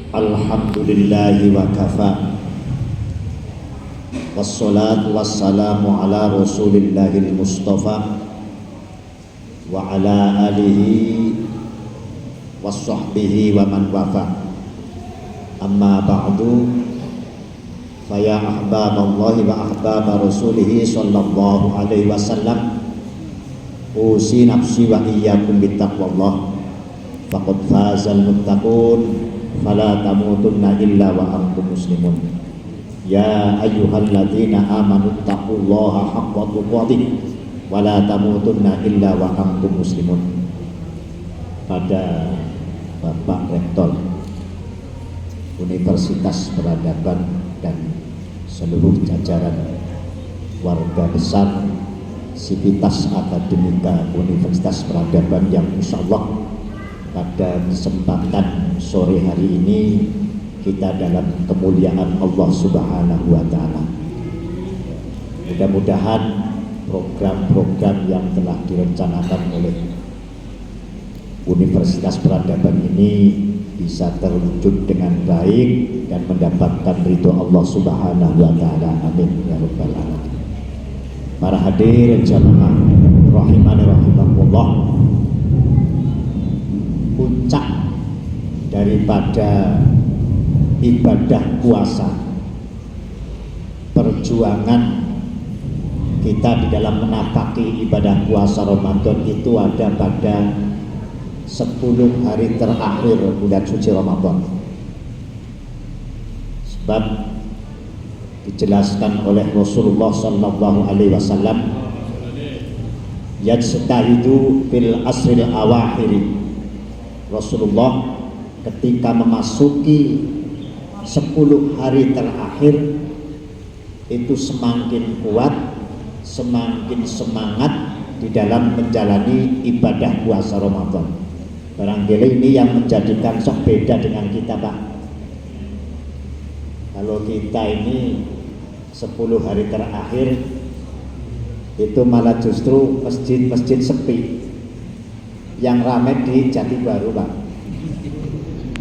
Alhamdulillahi wa kafa. Wassalatu wassalamu ala rasulillahil mustafa wa ala alihi wassahbihi wa man wafa. Amma ba'du, faya ahbaballahi wa ahbaba rasulihi sallallahu alaihi wasallam, usi nafsi wa iyyakum bittaqwallah. Faqad fazal muttaqun fala tamutunna illa wa antum muslimun. Ya ayyuhalladzina amanu taqullaha haqqa tuqatih wa la tamutunna illa wa antum muslimun. Pada Bapak Rektor Universitas Peradaban dan seluruh jajaran warga besar Sivitas Akademika Universitas Peradaban yang insyaallah pada kesempatan sore hari ini kita dalam kemuliaan Allah Subhanahu wa Ta'ala. Mudah-mudahan program-program yang telah direncanakan oleh Universitas Peradaban ini bisa terwujud dengan baik dan mendapatkan ridho Allah Subhanahu wa Ta'ala. Amin ya rabbal alamin. Para hadirin jamaah rahimani rahimakumullah, puncak daripada ibadah puasa, perjuangan kita di dalam menapaki ibadah puasa Ramadan itu ada pada 10 hari terakhir bulan suci Ramadan. Sebab dijelaskan oleh Rasulullah sallallahu alaihi wasallam, yajtahidu fil asril awakhir. Rasulullah ketika memasuki 10 hari terakhir itu semakin kuat, semakin semangat di dalam menjalani ibadah puasa Ramadan. Barangkali ini yang menjadikan sok beda dengan kita, Pak. Kalau kita ini 10 hari terakhir itu malah justru masjid-masjid sepi. Yang ramai di Jati Baru, Pak.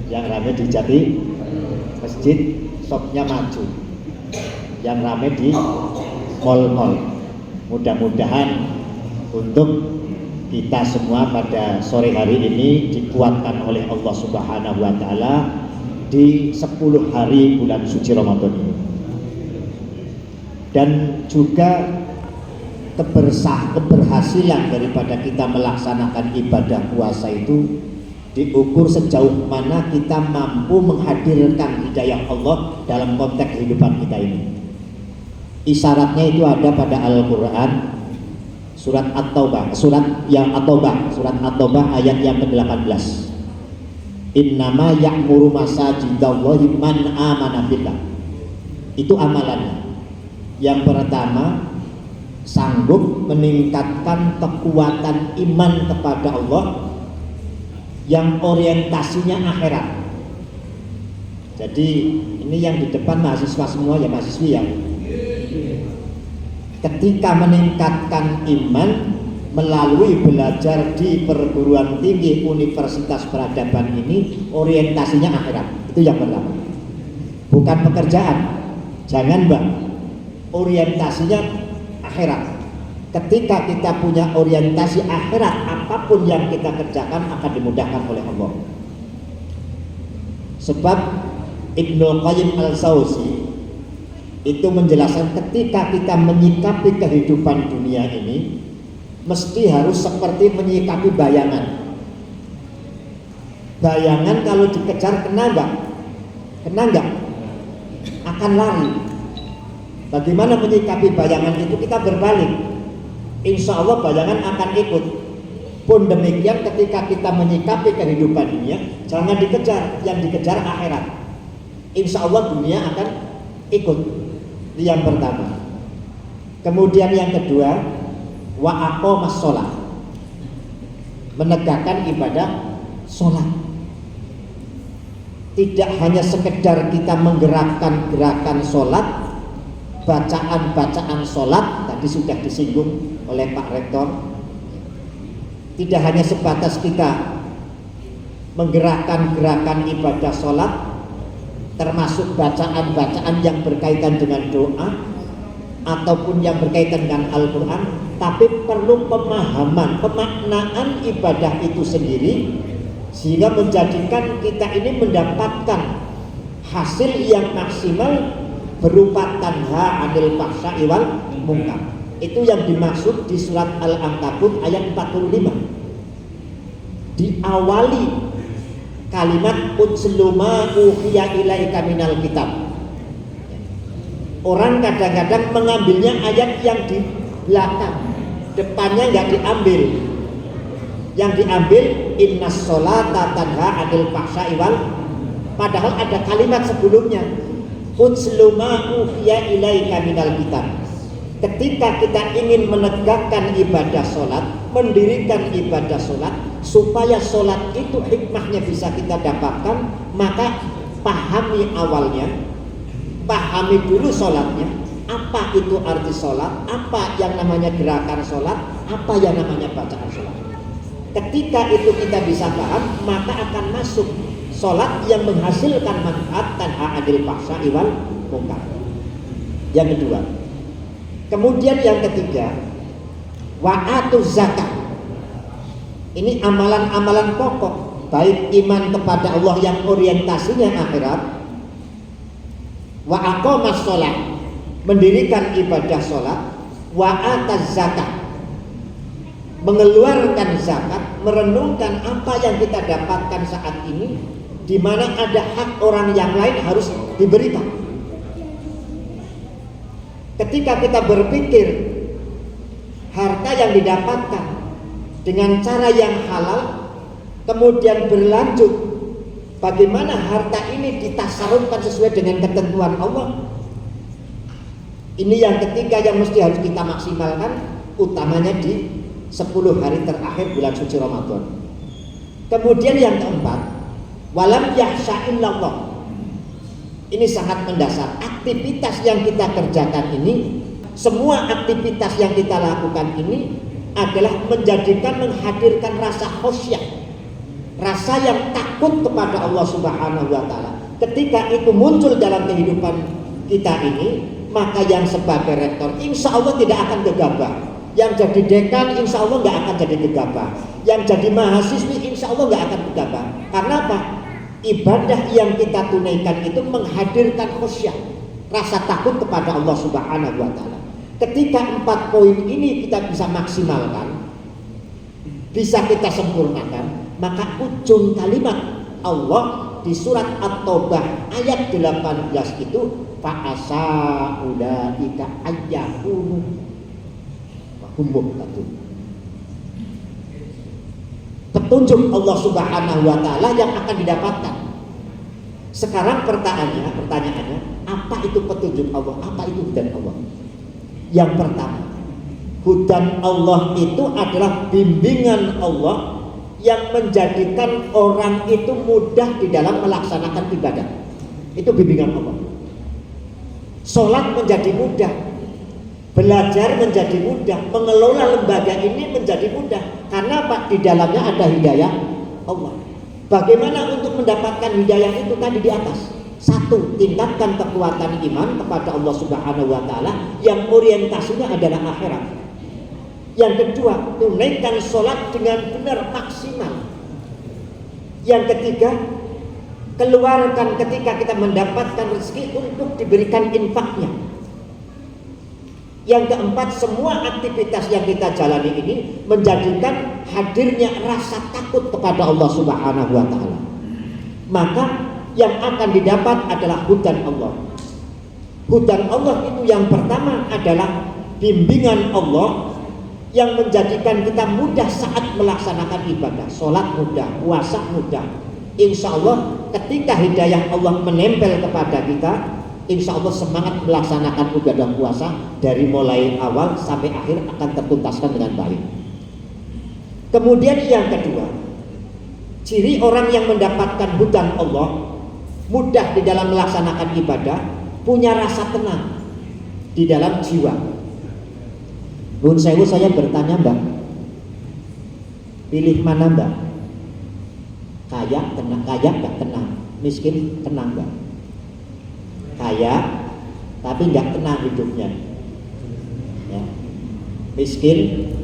Yang ramai di Jati masjid, shopnya maju. Yang ramai di mall-mall. Mudah-mudahan untuk kita semua pada sore hari ini dikuatkan oleh Allah Subhanahu wa Ta'ala di 10 hari bulan suci Ramadan ini. Dan juga keberhasilan daripada kita melaksanakan ibadah puasa itu diukur sejauh mana kita mampu menghadirkan hidayah Allah dalam konteks kehidupan kita ini. Isyaratnya itu ada pada Al-Quran, surat At-Taubah, surat At-Taubah ayat yang ke-18. Innama ya'muru masajidallahi man amana billah. Itu amalannya. Yang pertama, sanggup meningkatkan kekuatan iman kepada Allah yang orientasinya akhirat. Jadi ini yang di depan mahasiswa semua ya, mahasiswi ya. Ketika meningkatkan iman melalui belajar di perguruan tinggi Universitas Peradaban ini, orientasinya akhirat. Itu yang pertama. Bukan pekerjaan. Jangan, Mbak. Orientasinya akhirat. Ketika kita punya orientasi akhirat, apapun yang kita kerjakan akan dimudahkan oleh Allah. Sebab Ibnu Qayyim al-Jauzi itu menjelaskan ketika kita menyikapi kehidupan dunia ini mesti harus seperti menyikapi bayangan. Bayangan kalau dikejar kena enggak? Akan lari. Bagaimana menyikapi bayangan itu? Kita berbalik. Insya Allah bayangan akan ikut. Pun demikian ketika kita menyikapi kehidupan dunia, jangan dikejar, yang dikejar akhirat. Insya Allah dunia akan ikut. Itu yang pertama. Kemudian yang kedua, wa aqamas shalah, menegakkan ibadah sholat. Tidak hanya sekedar kita menggerakkan gerakan sholat, bacaan-bacaan sholat tadi sudah disinggung oleh Pak Rektor. Tidak hanya sebatas kita menggerakkan gerakan ibadah sholat, termasuk bacaan-bacaan yang berkaitan dengan doa ataupun yang berkaitan dengan Al-Quran, tapi perlu pemahaman, pemaknaan ibadah itu sendiri, sehingga menjadikan kita ini mendapatkan hasil yang maksimal berupa tanha 'anil fahsya'i wal munkar. Itu yang dimaksud di surat Al-Ankabut ayat 45. Diawali kalimat utslu ma uhiya ilaika minal kitab. Orang kadang-kadang mengambilnya ayat yang di belakang, depannya nggak diambil. Yang diambil innas sholata tanha 'anil fahsya'i wal, padahal ada kalimat sebelumnya utslu ma uhiya ilaika minal kitab. Ketika kita ingin menegakkan ibadah sholat, mendirikan ibadah sholat, supaya sholat itu hikmahnya bisa kita dapatkan, maka pahami awalnya, pahami dulu sholatnya, apa itu arti sholat, apa yang namanya gerakan sholat, apa yang namanya bacaan sholat. Ketika itu kita bisa paham, maka akan masuk sholat yang menghasilkan manfaat tanha 'anil fahsya'i wal munkar. Yang kedua, kemudian yang ketiga, wa'atuz zakat. Ini amalan-amalan pokok, baik iman kepada Allah yang orientasinya akhirat, wa aqamas sholat, mendirikan ibadah sholat, wa'ataz zakat, mengeluarkan zakat, merenungkan apa yang kita dapatkan saat ini, di mana ada hak orang yang lain harus diberikan. Ketika kita berpikir harta yang didapatkan dengan cara yang halal, kemudian berlanjut bagaimana harta ini ditasarufkan sesuai dengan ketentuan Allah, ini yang ketiga yang mesti harus kita maksimalkan, utamanya di 10 hari terakhir bulan suci Ramadan. Kemudian yang keempat, walam yahsha illallah. Ini sangat mendasar. Aktivitas yang kita kerjakan ini, semua aktivitas yang kita lakukan ini adalah menjadikan, menghadirkan rasa khosyah, rasa yang takut kepada Allah Subhanahu wa Ta'ala. Ketika itu muncul dalam kehidupan kita ini, maka yang sebagai rektor insya Allah tidak akan gegabah, yang jadi dekan insya Allah nggak akan jadi gegabah, yang jadi mahasiswi insya Allah nggak akan gegabah. Karena apa? Ibadah yang kita tunaikan itu menghadirkan khosyah, rasa takut kepada Allah Subhanahu wa Ta'ala. Ketika 4 poin ini kita bisa maksimalkan, bisa kita sempurnakan, maka ujung kalimat Allah di surat At-Taubah ayat 18 itu fa'asa ulaika ayyakunu petunjuk Allah Subhanahu wa Ta'ala yang akan didapatkan. Sekarang pertanyaannya, apa itu petunjuk Allah? Apa itu hudan Allah? Yang pertama, hudan Allah itu adalah bimbingan Allah yang menjadikan orang itu mudah di dalam melaksanakan ibadah. Itu bimbingan Allah. Sholat menjadi mudah, belajar menjadi mudah, mengelola lembaga ini menjadi mudah. Karena apa? Di dalamnya ada hidayah Allah. Bagaimana untuk mendapatkan hidayah itu tadi di atas? 1, tingkatkan kekuatan iman kepada Allah Subhanahu wa Ta'ala yang orientasinya adalah akhirat. Yang kedua, tunaikan sholat dengan benar maksimal. Yang ketiga, keluarkan ketika kita mendapatkan rezeki untuk diberikan infaknya. Yang keempat, semua aktivitas yang kita jalani ini menjadikan hadirnya rasa takut kepada Allah Subhanahu wa Ta'ala. Maka yang akan didapat adalah hudan Allah. Hudan Allah itu yang pertama adalah bimbingan Allah yang menjadikan kita mudah saat melaksanakan ibadah. Sholat mudah, puasa mudah. Insya Allah ketika hidayah Allah menempel kepada kita, insya Allah semangat melaksanakan ibadah puasa dari mulai awal sampai akhir akan tertuntaskan dengan baik. Kemudian yang kedua, ciri orang yang mendapatkan hudan Allah, mudah di dalam melaksanakan ibadah, punya rasa tenang di dalam jiwa. Nun sewu, saya bertanya Mbak, pilih mana Mbak? Kaya tenang, kaya gak tenang, miskin tenang Mbak. kaya tapi nggak tenang hidupnya, ya. Miskin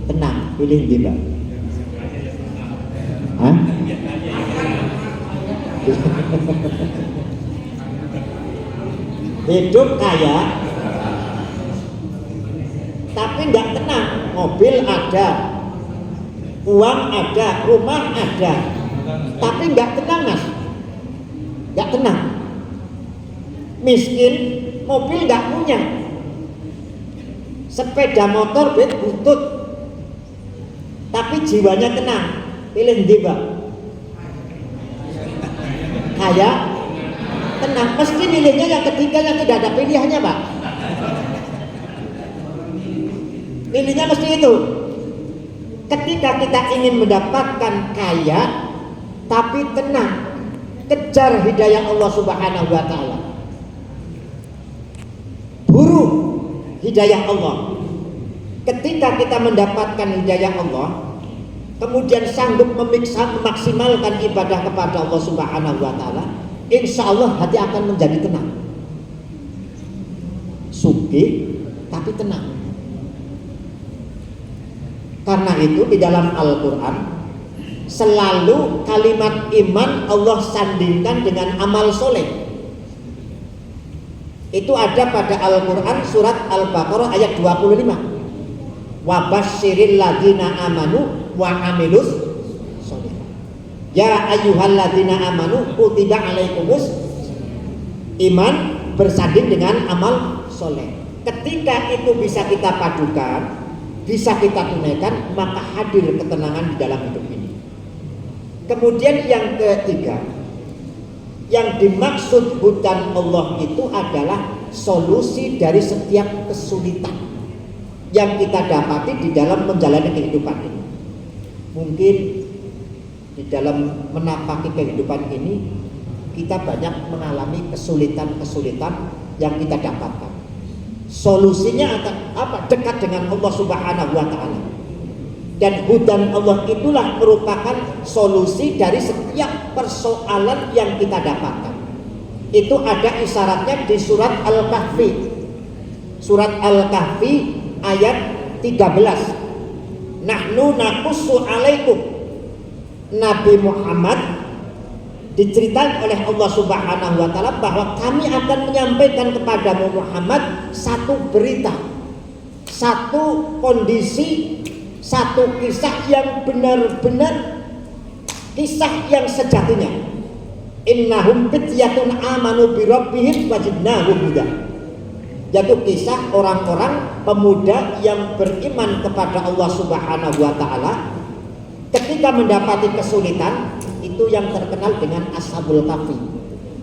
tenang, pilih di Mbak. Hah? Hidup kaya tapi nggak tenang, mobil ada, uang ada, rumah ada, tapi nggak tenang mas, nggak tenang. Miskin, mobil nggak punya, sepeda motor butut, tapi jiwanya tenang. Pilih ndi Mbak? Kaya, tenang. Meski milihnya yang ketiga yang tidak ada pilihannya Pak. Pilihnya mesti itu. Ketika kita ingin mendapatkan kaya tapi tenang, kejar hidayah Allah Subhanahu wa taala. Buru hidayah Allah. Ketika kita mendapatkan hidayah Allah, kemudian sanggup memaksimalkan ibadah kepada Allah Subhanahu wa taala, insya Allah hati akan menjadi tenang. Sugih tapi tenang. Karena itu di dalam Al-Quran selalu kalimat iman Allah sandingkan dengan amal soleh. Itu ada pada Al-Quran surat Al-Baqarah ayat 25. Wa basyiril ladina amanu wa amilus sholihat. Ya ayyuhalladzina amanu kutiba alaikumus iman bersanding dengan amal soleh. Ketika itu bisa kita padukan, bisa kita tunaikan, maka hadir ketenangan di dalam hidup ini. Kemudian yang ketiga, yang dimaksud hudan Allah itu adalah solusi dari setiap kesulitan yang kita dapati di dalam menjalani kehidupan ini. Mungkin di dalam menapaki kehidupan ini kita banyak mengalami kesulitan-kesulitan yang kita dapatkan. Solusinya akan apa? Dekat dengan Allah Subhanahu wa taala. Dan hudan Allah itulah merupakan solusi dari setiap persoalan yang kita dapatkan. Itu ada isyaratnya di surat Al-Kahfi. Surat Al-Kahfi ayat 13. Nahnu naqussu alaikum. Nabi Muhammad diceritakan oleh Allah Subhanahu wa taala bahwa kami akan menyampaikan kepadamu Muhammad satu berita, satu kondisi, satu kisah yang benar-benar kisah yang sejatinya. Innahum fityatun amanu bi rabbihim wazidnahum huda. Yaitu kisah orang-orang pemuda yang beriman kepada Allah Subhanahu wa taala ketika mendapati kesulitan. Itu yang terkenal dengan Ashabul Kahfi.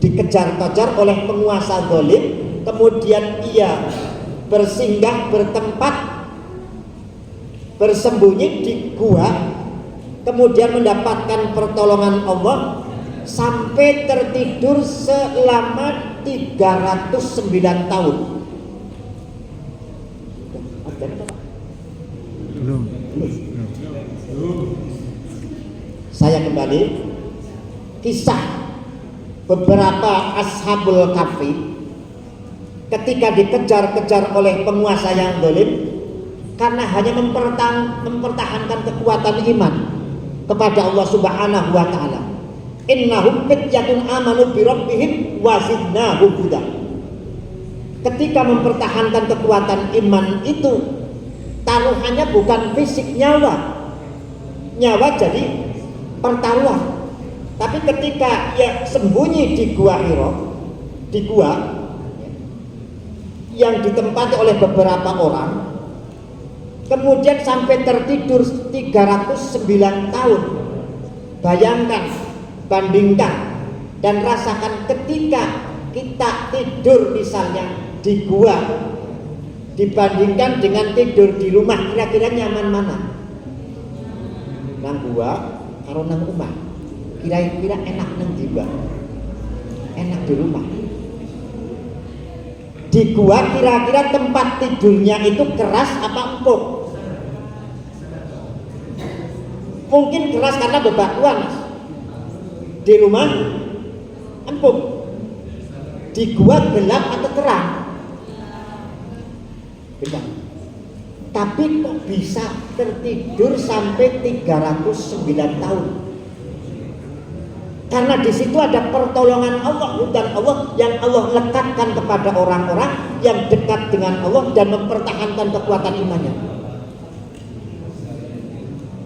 Dikejar-kejar oleh penguasa zalim, kemudian ia bersinggah, bertempat, bersembunyi di gua, kemudian mendapatkan pertolongan Allah sampai tertidur selama 309 tahun. Belum. Saya kembali kisah beberapa Ashabul Kahfi ketika dikejar-kejar oleh penguasa yang zalim karena hanya mempertahankan kekuatan iman kepada Allah Subhanahu wa taala. Innahum fityatun amanu bi rabbihim wazidnahum huda. Ketika mempertahankan kekuatan iman itu, taruhannya bukan fisik nyawa jadi pertaruhan. Tapi ketika ia sembunyi di gua Hira, di gua yang ditempati oleh beberapa orang, kemudian sampai tertidur 309 tahun. Bayangkan, bandingkan dan rasakan ketika kita tidur misalnya di gua dibandingkan dengan tidur di rumah, kira-kira nyaman mana? Nang gua karo nang rumah, kira-kira enak nang ndi, Mbak? Enak di rumah. Di gua kira-kira tempat tidurnya itu keras apa empuk? Mungkin keras karena bebatuan. Di rumah empuk. Di gua gelap atau terang? Gelap. Tapi kok bisa tertidur sampai 309 tahun? Karena di situ ada pertolongan Allah, hutan Allah yang Allah lekatkan kepada orang-orang yang dekat dengan Allah dan mempertahankan kekuatan imannya.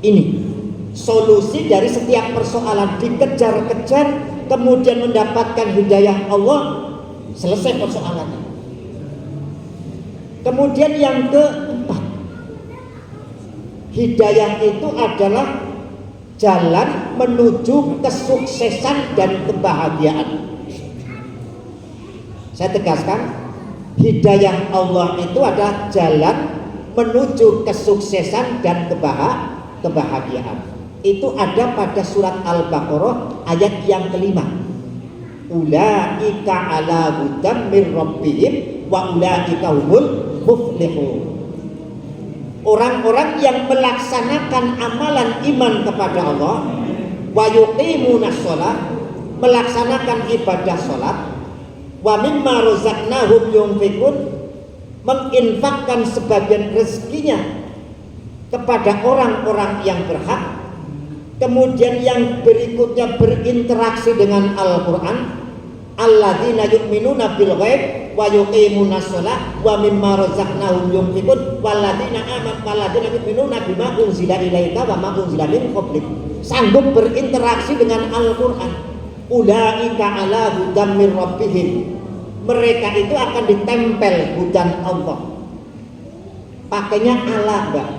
Ini solusi dari setiap persoalan, dikejar-kejar kemudian mendapatkan hidayah Allah, selesai persoalannya. Kemudian yang keempat, hidayah itu adalah jalan menuju kesuksesan dan kebahagiaan. Saya tegaskan, hidayah Allah itu adalah jalan menuju kesuksesan dan kebahagiaan. Itu ada pada surat Al-Baqarah ayat yang kelima. Ulaika ala hudan mir rabbihim wa ulaika humul muflihun. Orang-orang yang melaksanakan amalan iman kepada Allah, wa yuqimunas shalah, melaksanakan ibadah salat, wa mimma razaqnahum yunfiqun, menginfakkan sebagian rezekinya kepada orang-orang yang berhak. Kemudian yang berikutnya berinteraksi dengan Al-Qur'an, alladzina yu'minuna bil ghaib wa yuqimunas shalah wa mimma razaqnahum yunfiqun walladzina amanu walladzina yu'minuna bima unzila ilaika wa ma unzila min qablik. Sanggup berinteraksi dengan Al-Qur'an. Ulaika ala hudan mir rabbihim. Mereka itu akan ditempel hudan Allah. Pakainya ala, Mbak.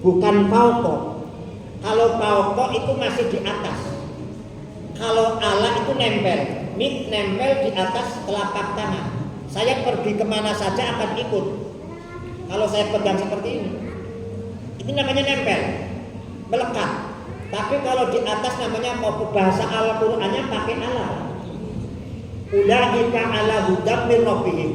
Bukan fauqa. Kalau fauqa itu masih di atas. Kalau ala itu nempel, nempel di atas telapak tangan. Saya pergi kemana saja akan ikut. Kalau saya pegang seperti ini namanya nempel, melekat. Tapi kalau di atas namanya bahasa Al-Qur'annya pakai ala. Ulaika ala hudan min rabbihim.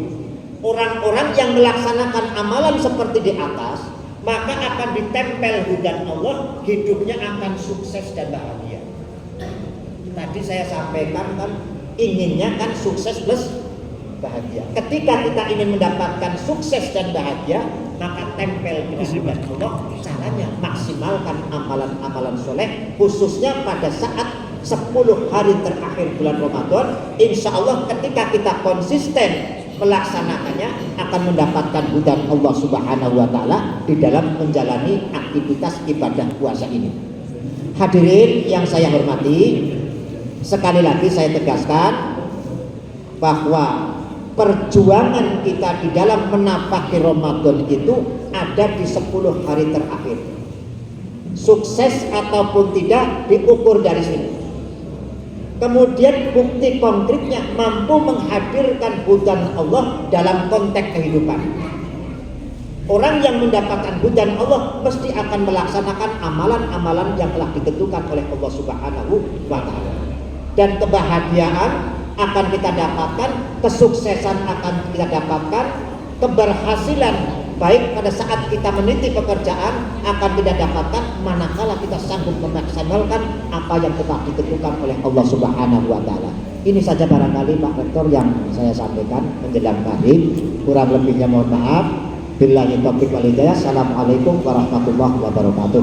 Orang-orang yang melaksanakan amalan seperti di atas, maka akan ditempel hudan Allah, hidupnya akan sukses dan bahagia. Tadi saya sampaikan kan inginnya kan sukses plus bahagia. Ketika kita ingin mendapatkan sukses dan bahagia, maka tempel dengan hudan Allah. Caranya maksimalkan amalan-amalan soleh, khususnya pada saat 10 hari terakhir bulan Ramadan. Insya Allah ketika kita konsisten melaksanakannya akan mendapatkan hudan Allah Subhanahu wa Ta'ala di dalam menjalani aktivitas ibadah puasa ini. Hadirin yang saya hormati, sekali lagi saya tegaskan bahwa perjuangan kita di dalam menapaki Ramadan itu ada di 10 hari terakhir. Sukses ataupun tidak diukur dari sini. Kemudian bukti konkretnya mampu menghadirkan hudan Allah dalam konteks kehidupan. Orang yang mendapatkan hudan Allah mesti akan melaksanakan amalan-amalan yang telah ditentukan oleh Allah Subhanahu wa Ta'ala. Dan kebahagiaan akan kita dapatkan, kesuksesan akan kita dapatkan, keberhasilan baik pada saat kita meniti pekerjaan akan kita dapatkan manakala kita sanggup memaksimalkan apa yang telah ditentukan oleh Allah Subhanahu wa Ta'ala. Ini saja barangkali Pak Rektor yang saya sampaikan menjelang maghrib. Kurang lebihnya mohon maaf. Billahi taufiq wal hidayah. Assalamualaikum warahmatullahi wabarakatuh.